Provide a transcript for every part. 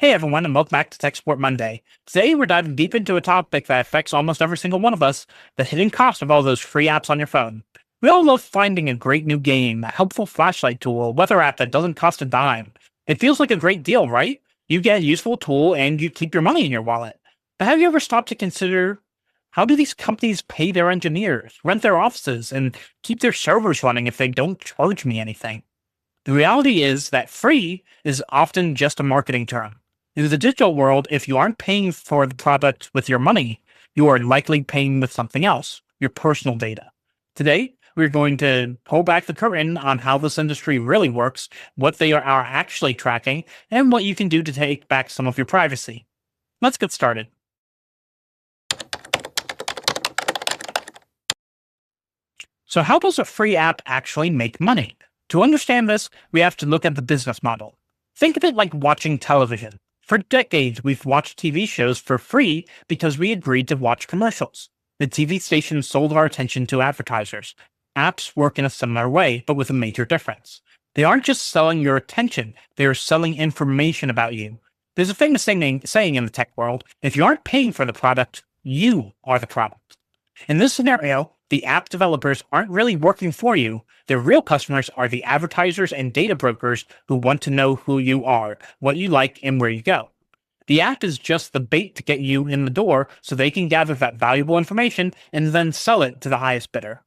Hey everyone, and welcome back to Tech Support Monday. Today we're diving deep into a topic that affects almost every single one of us, the hidden cost of all those free apps on your phone. We all love finding a great new game, a helpful flashlight tool, a weather app that doesn't cost a dime. It feels like a great deal, right? You get a useful tool and you keep your money in your wallet. But have you ever stopped to consider, how do these companies pay their engineers, rent their offices, and keep their servers running if they don't charge me anything? The reality is that free is often just a marketing term. In the digital world, if you aren't paying for the product with your money, you are likely paying with something else, your personal data. Today, we're going to pull back the curtain on how this industry really works, what they are actually tracking, and what you can do to take back some of your privacy. Let's get started. So how does a free app actually make money? To understand this, we have to look at the business model. Think of it like watching television. For decades, we've watched TV shows for free because we agreed to watch commercials. The TV stations sold our attention to advertisers. Apps work in a similar way, but with a major difference. They aren't just selling your attention, they are selling information about you. There's a famous saying in the tech world, if you aren't paying for the product, you are the product. In this scenario, the app developers aren't really working for you. Their real customers are the advertisers and data brokers who want to know who you are, what you like, and where you go. The app is just the bait to get you in the door so they can gather that valuable information and then sell it to the highest bidder.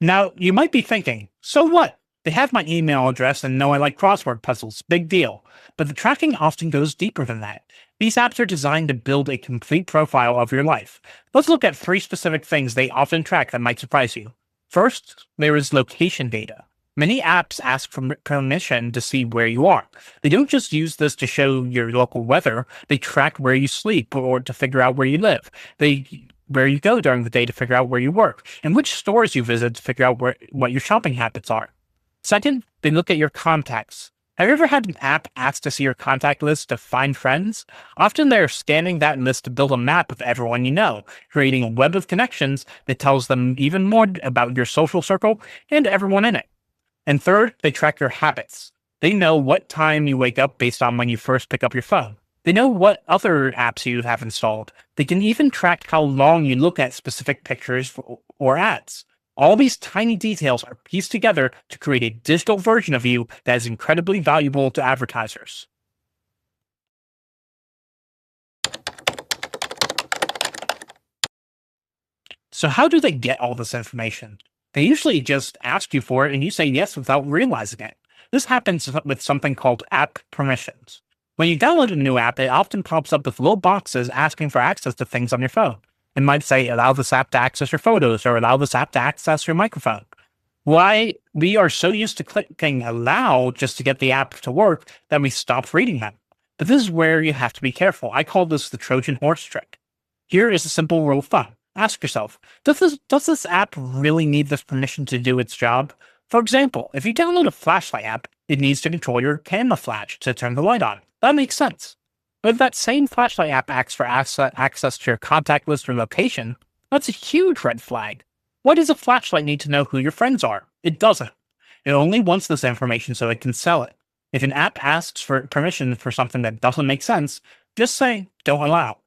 Now, you might be thinking, so what? They have my email address and know I like crossword puzzles. Big deal. But the tracking often goes deeper than that. These apps are designed to build a complete profile of your life. Let's look at three specific things they often track that might surprise you. First, there is location data. Many apps ask for permission to see where you are. They don't just use this to show your local weather, they track where you sleep or to figure out where you live. Where you go during the day to figure out where you work, and which stores you visit to figure out what your shopping habits are. Second, they look at your contacts. Have you ever had an app ask to see your contact list to find friends? Often they're scanning that list to build a map of everyone you know, creating a web of connections that tells them even more about your social circle and everyone in it. And third, they track your habits. They know what time you wake up based on when you first pick up your phone. They know what other apps you have installed. They can even track how long you look at specific pictures or ads. All these tiny details are pieced together to create a digital version of you that is incredibly valuable to advertisers. So how do they get all this information? They usually just ask you for it and you say yes without realizing it. This happens with something called app permissions. When you download a new app, it often pops up with little boxes asking for access to things on your phone. It might say, allow this app to access your photos or allow this app to access your microphone. Why we are so used to clicking allow just to get the app to work that we stop reading them. But this is where you have to be careful. I call this the Trojan horse trick. Here is a simple rule of thumb. Ask yourself, does this app really need this permission to do its job? For example, if you download a flashlight app, it needs to control your camera flash to turn the light on. That makes sense. But if that same flashlight app asks for access to your contact list or location, that's a huge red flag. Why does a flashlight need to know who your friends are? It doesn't. It only wants this information so it can sell it. If an app asks for permission for something that doesn't make sense, just say, don't allow.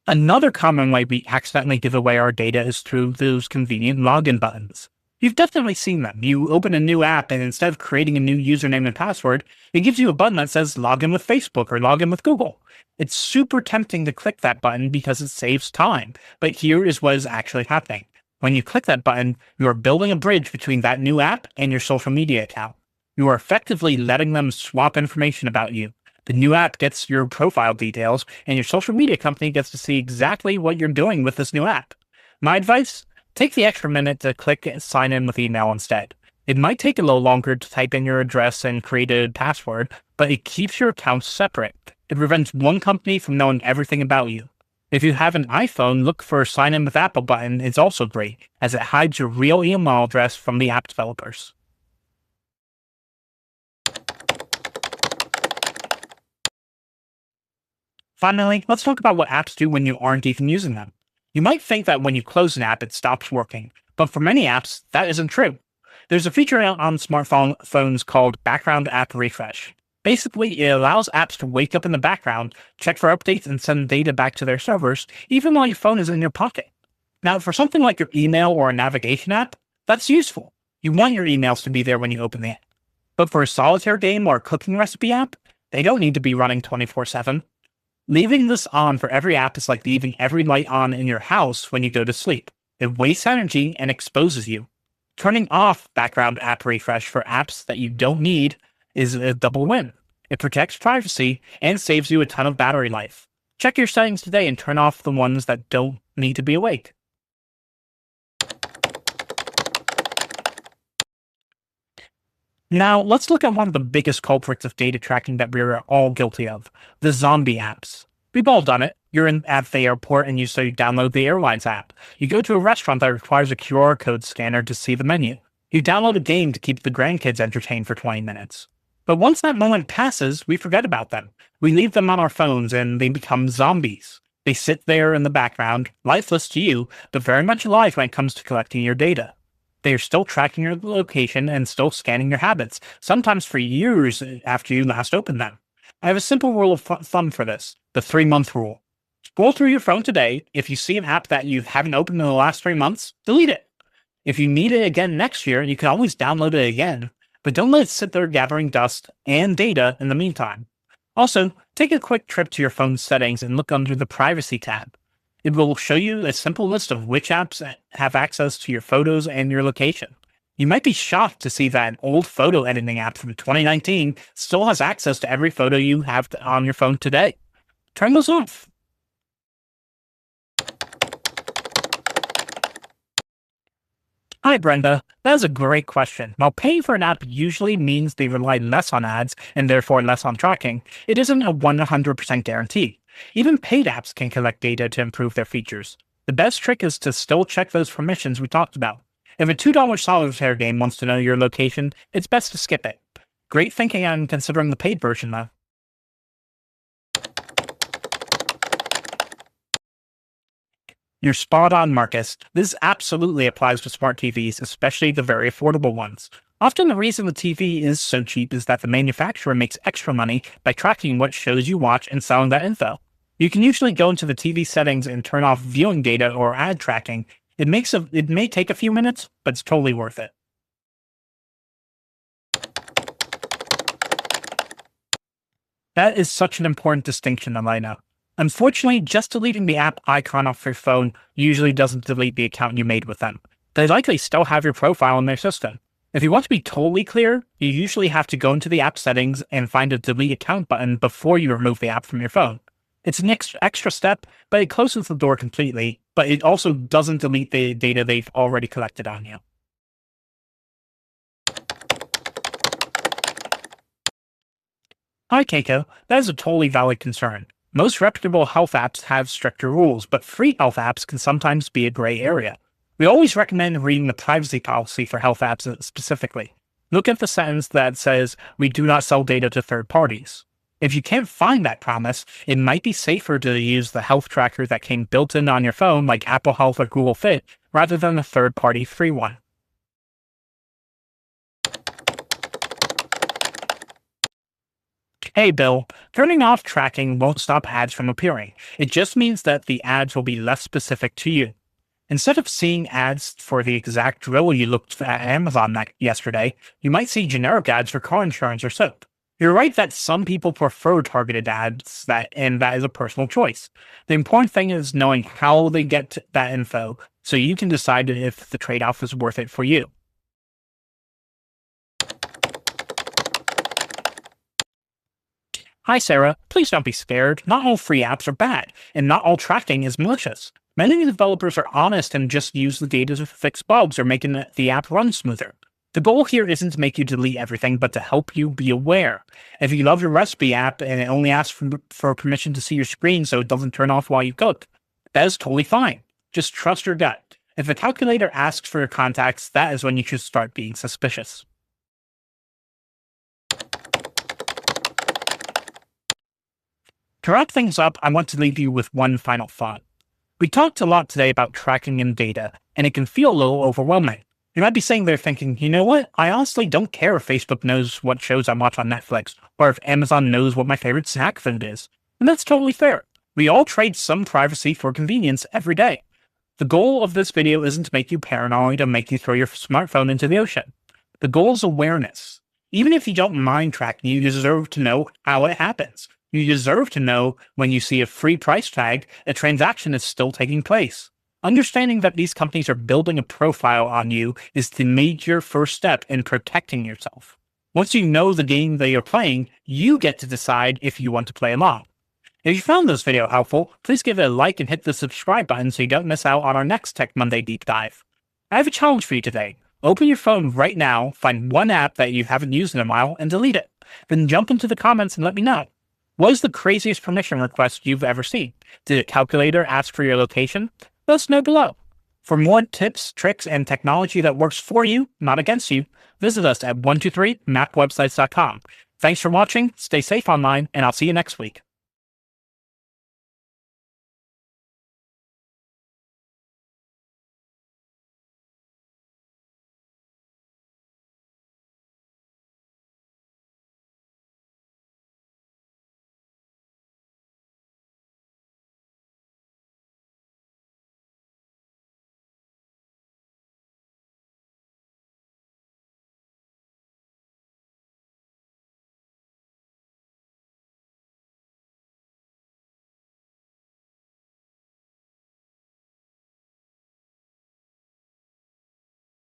Another common way we accidentally give away our data is through those convenient login buttons. You've definitely seen them. You open a new app and instead of creating a new username and password, it gives you a button that says login with Facebook or login with Google. It's super tempting to click that button because it saves time, but here is what is actually happening. When you click that button, you are building a bridge between that new app and your social media account. You are effectively letting them swap information about you. The new app gets your profile details, and your social media company gets to see exactly what you're doing with this new app. My advice? Take the extra minute to click sign in with email instead. It might take a little longer to type in your address and create a password, but it keeps your accounts separate. It prevents one company from knowing everything about you. If you have an iPhone, look for a sign in with Apple button. It's also great, as it hides your real email address from the app developers. Finally, let's talk about what apps do when you aren't even using them. You might think that when you close an app, it stops working, but for many apps, that isn't true. There's a feature on smartphone phones called background app refresh. Basically, it allows apps to wake up in the background, check for updates, and send data back to their servers, even while your phone is in your pocket. Now, for something like your email or a navigation app, that's useful. You want your emails to be there when you open the app. But for a solitaire game or a cooking recipe app, they don't need to be running 24/7. Leaving this on for every app is like leaving every light on in your house when you go to sleep. It wastes energy and exposes you. Turning off background app refresh for apps that you don't need is a double win. It protects privacy and saves you a ton of battery life. Check your settings today and turn off the ones that don't need to be awake. Now, let's look at one of the biggest culprits of data tracking that we're all guilty of: the zombie apps. We've all done it. You're at the airport and you say you download the airlines app. You go to a restaurant that requires a QR code scanner to see the menu. You download a game to keep the grandkids entertained for 20 minutes. But once that moment passes, we forget about them. We leave them on our phones and they become zombies. They sit there in the background, lifeless to you, but very much alive when it comes to collecting your data. They are still tracking your location and still scanning your habits, sometimes for years after you last opened them. I have a simple rule of thumb for this: the 3-month rule. Scroll through your phone today. If you see an app that you haven't opened in the last 3 months, delete it. If you need it again next year, you can always download it again, but don't let it sit there gathering dust and data in the meantime. Also, take a quick trip to your phone's settings and look under the Privacy tab. It will show you a simple list of which apps have access to your photos and your location. You might be shocked to see that an old photo editing app from 2019 still has access to every photo you have on your phone today. Turn those off. Hi, Brenda. That is a great question. While paying for an app usually means they rely less on ads and therefore less on tracking, it isn't a 100% guarantee. Even paid apps can collect data to improve their features. The best trick is to still check those permissions we talked about. If a $2 solitaire game wants to know your location, it's best to skip it. Great thinking on considering the paid version, though. You're spot on, Marcus. This absolutely applies to smart TVs, especially the very affordable ones. Often the reason the TV is so cheap is that the manufacturer makes extra money by tracking what shows you watch and selling that info. You can usually go into the TV settings and turn off viewing data or ad tracking. It may take a few minutes, but it's totally worth it. That is such an important distinction, Elena. Unfortunately, just deleting the app icon off your phone usually doesn't delete the account you made with them. They likely still have your profile in their system. If you want to be totally clear, you usually have to go into the app settings and find a delete account button before you remove the app from your phone. It's an extra step, but it closes the door completely, but it also doesn't delete the data they've already collected on you. Hi, Keiko. That is a totally valid concern. Most reputable health apps have stricter rules, but free health apps can sometimes be a gray area. We always recommend reading the privacy policy for health apps specifically. Look at the sentence that says, "We do not sell data to third parties." If you can't find that promise, it might be safer to use the health tracker that came built in on your phone, like Apple Health or Google Fit, rather than a third party free one. Hey Bill, turning off tracking won't stop ads from appearing. It just means that the ads will be less specific to you. Instead of seeing ads for the exact drill you looked at Amazon yesterday, you might see generic ads for car insurance or soap. You're right that some people prefer targeted ads, and that is a personal choice. The important thing is knowing how they get that info so you can decide if the trade-off is worth it for you. Hi, Sarah. Please don't be scared. Not all free apps are bad, and not all tracking is malicious. Many developers are honest and just use the data to fix bugs or make the app run smoother. The goal here isn't to make you delete everything, but to help you be aware. If you love your recipe app and it only asks for permission to see your screen so it doesn't turn off while you cook, that is totally fine. Just trust your gut. If a calculator asks for your contacts, that is when you should start being suspicious. To wrap things up, I want to leave you with one final thought. We talked a lot today about tracking and data, and it can feel a little overwhelming. You might be sitting there thinking, you know what? I honestly don't care if Facebook knows what shows I watch on Netflix, or if Amazon knows what my favorite snack food is. And that's totally fair. We all trade some privacy for convenience every day. The goal of this video isn't to make you paranoid or make you throw your smartphone into the ocean. The goal is awareness. Even if you don't mind tracking, you deserve to know how it happens. You deserve to know when you see a free price tag, a transaction is still taking place. Understanding that these companies are building a profile on you is the major first step in protecting yourself. Once you know the game that you're playing, you get to decide if you want to play along. If you found this video helpful, please give it a like and hit the subscribe button so you don't miss out on our next Tech Monday deep dive. I have a challenge for you today. Open your phone right now, find one app that you haven't used in a while, and delete it. Then jump into the comments and let me know. What is the craziest permission request you've ever seen? Did a calculator ask for your location? Let us know below. For more tips, tricks, and technology that works for you, not against you, visit us at 123mapwebsites.com. Thanks for watching, stay safe online, and I'll see you next week.